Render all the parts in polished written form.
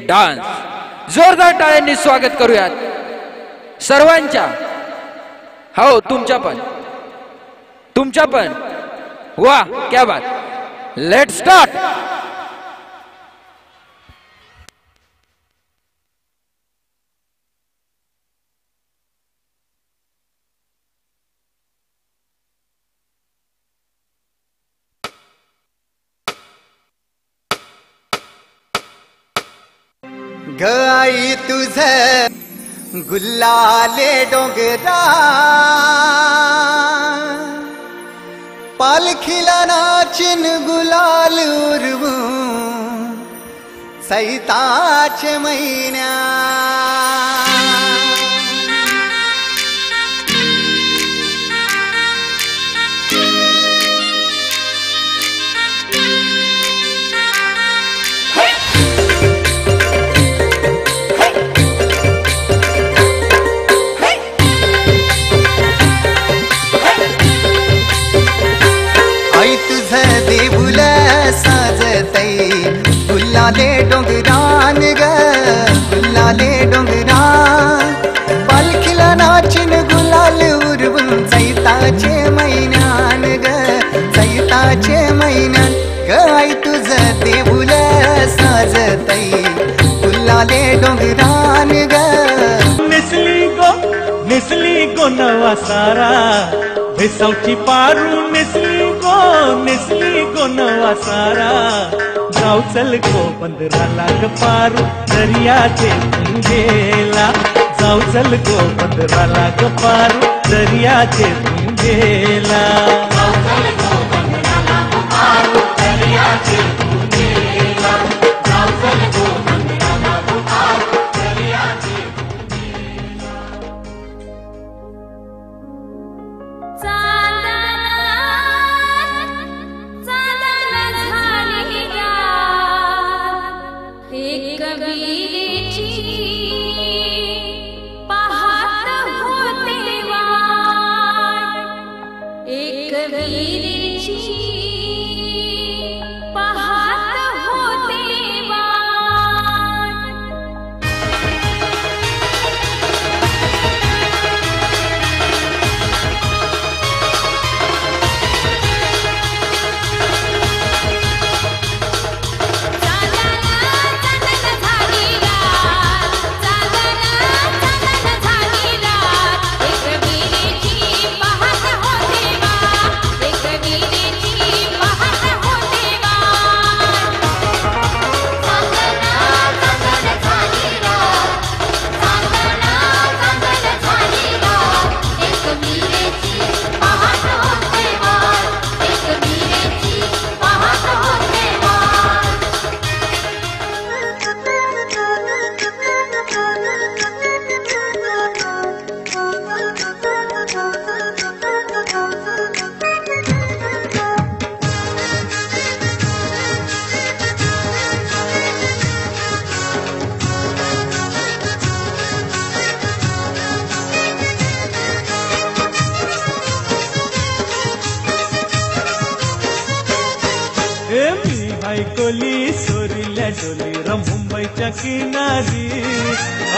Dance. जोरदार टाळ्यांनी स्वागत करूयात सर्वांच्या। हो तुमच्या पण वाह क्या बात। Let's start. गाई तुझ गुल्लाले डोंगरा पालखीला नाचिन गुलाल उरवू सैताचे महिन्या देऊल साजतई गुल्लाले डोंगरान ग गुल्लाले डोंगरान पालखीला नाचिन गुलाल उरवून चैताचे महिन्यान ग चैताचे महिन्यान ग आई तुझ देऊल साजतई गुल्लाले डोंगरान ग निसली गो नवा सारा भेसावची पारू निसली गो नवा सारा जाऊ चल गो बंदराला ग पारू दर्याचे गेला जाऊ चल गो बंदराला ग पारू दर्याचे गेला कोली सोरील्या डोली र मुंबईच्या किनारी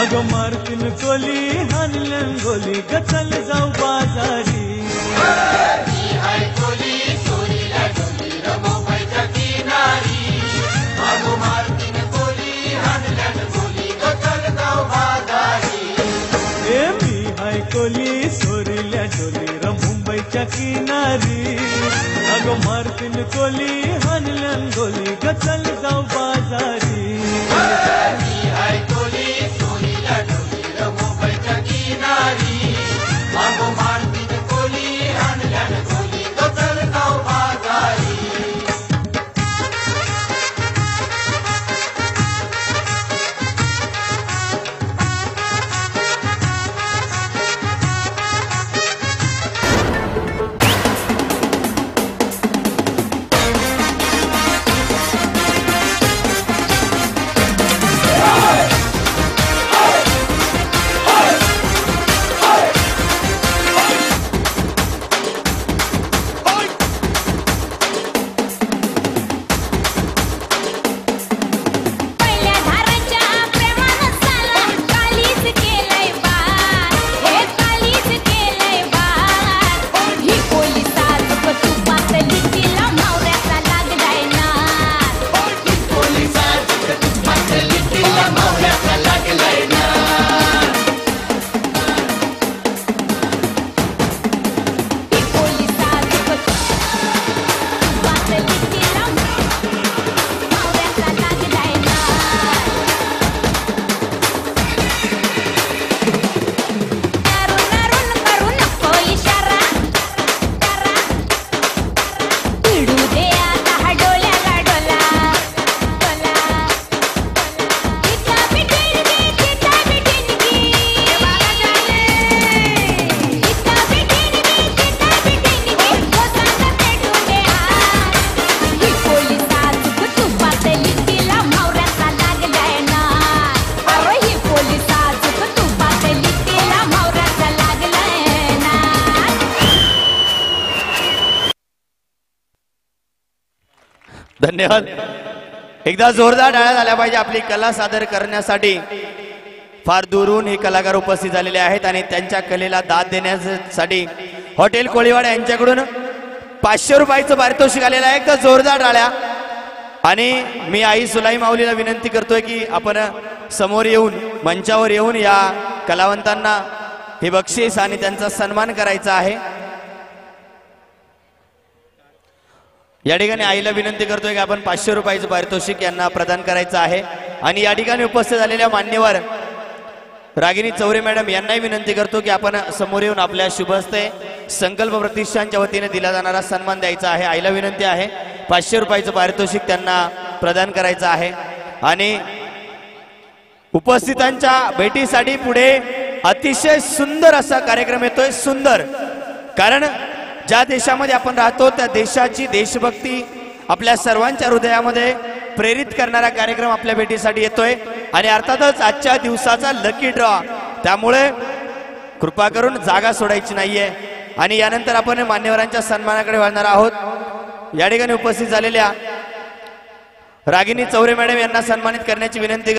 अग मारतीन कोली हानल्यान गोली ग चल जाऊ बाजारी कोली सोरील्या डोली र मुंबईच्या किनारी अग मारतीन कोली हानल्यान गोली ग चल जाऊ बाजारी मी हाय कोली सोरील्या डोली र मुंबईच्या किनारी अग मारतीन कोली हानल्यान गोली ग चल जाऊ बाजारी कोली सोनीला डोली र मुंबईच्या किनारी अग मारतीन कोली हानल्यान गोली ग चल जाऊ बाजारी धन्यवाद. एकदा जोरदार टाळ्या झाल्या पाहिजे आपली कला सादर करण्यासाठी. फार दूरहून हे कलाकार उपस्थित झालेले आहेत आणि त्यांच्या कलेला दाद देण्यासाठी हॉटेल कोळीवाडा यांच्याकडून 500 रुपयाचं पारितोषिक आलेलं आहे. एकदा जोरदार टाळ्या. आणि मी आई सुलाई माऊलीला विनंती करतोय की आपण समोर येऊन मंचावर येऊन या कलावंतांना हे बक्षीस आणि त्यांचा सन्मान करायचा आहे. या ठिकाणी आईला विनंती करतोय की आपण 500 रुपयाचं पारितोषिक यांना प्रदान करायचं आहे. आणि या ठिकाणी उपस्थित झालेल्या मान्यवर रागिनी चौरे मॅडम यांनाही विनंती करतो की आपण समोर येऊन आपल्या शुभहस्ते संकल्प प्रतिष्ठानच्या वतीने दिला जाणारा सन्मान द्यायचा आहे. आईला विनंती आहे 500 रुपयाचं पारितोषिक त्यांना प्रदान करायचं आहे. आणि उपस्थितांच्या भेटीसाठी पुढे अतिशय सुंदर असा कार्यक्रम येतोय. सुंदर, कारण ज्या देशामध्ये आपण राहतो त्या देशाची देशभक्ती आपल्या सर्वांच्या हृदयामध्ये प्रेरित करणारा कार्यक्रम आपल्या भेटीसाठी येतोय. आणि अर्थातच आजच्या दिवसाचा लकी ड्रॉ, त्यामुळे कृपा करून जागा सोडायची नाहीये. आणि यानंतर आपण मान्यवरांच्या सन्मानाकडे वळणार आहोत. या ठिकाणी उपस्थित झालेल्या रागिनी चौरे मॅडम यांना सन्मानित करण्याची विनंती